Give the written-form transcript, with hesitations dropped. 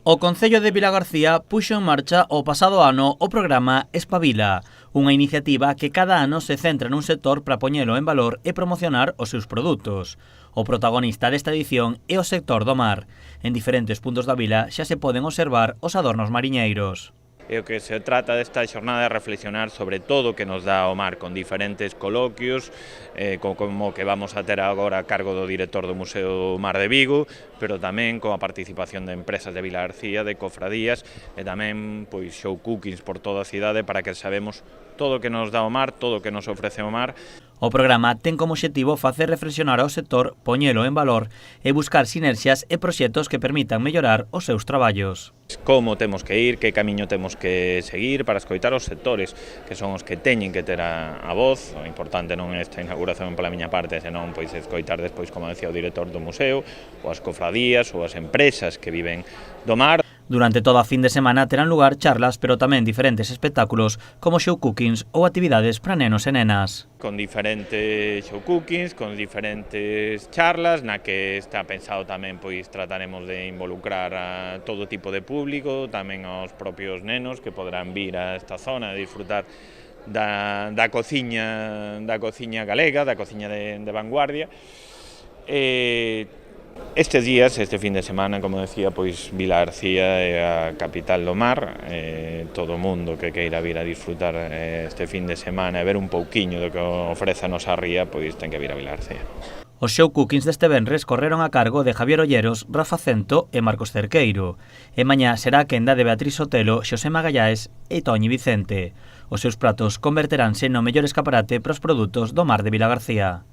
O Concello de Vilagarcía puxo en marcha o pasado ano o programa Espabila, unha iniciativa que cada ano se centra nun sector para poñelo en valor e promocionar os seus produtos. O protagonista desta edición é o sector do mar. En diferentes puntos da vila xa se poden observar os adornos mariñeiros. E o que se trata desta xornada é reflexionar sobre todo o que nos dá o mar, con diferentes coloquios, como que vamos a ter agora a cargo do director do Museo Mar de Vigo, pero tamén con a participación de empresas de Vilagarcía, de cofradías, e tamén pois show cookings por toda a cidade para que sabemos todo o que nos dá o mar, todo o que nos ofrece o mar. O programa ten como obxectivo facer reflexionar ao sector, poñelo en valor e buscar sinerxias e proxectos que permitan mellorar os seus traballos. Como temos que ir, que camiño temos que seguir para escoitar os sectores, que son os que teñen que ter a voz. O importante non é esta inauguración pola miña parte, senón pois escoitar despois, como decía o director do museo, ou as cofradías ou as empresas que viven do mar. Durante toda a fin de semana terán lugar charlas, pero tamén diferentes espectáculos, como show cookings ou actividades para nenos e nenas. Con diferentes show cookings, con diferentes charlas, na que está pensado tamén, pois trataremos de involucrar a todo tipo de público, tamén aos propios nenos que poderán vir a esta zona e disfrutar da cociña galega, da cociña de vanguardia. Estes días, este fin de semana, como decía, pois Vilagarcía é a capital do mar, todo o mundo que queira vir a disfrutar este fin de semana e ver un pouquiño do que ofrece a nosa ría, pois ten que vir a Vilagarcía. Os show cookings deste venres correron a cargo de Javier Olleros, Rafa Cento e Marcos Cerqueiro. E mañá será a quenda de Beatriz Sotelo, Xosé Magallaes e Toñi Vicente. Os seus pratos converteránse no mellor escaparate para os produtos do mar de Vilagarcía.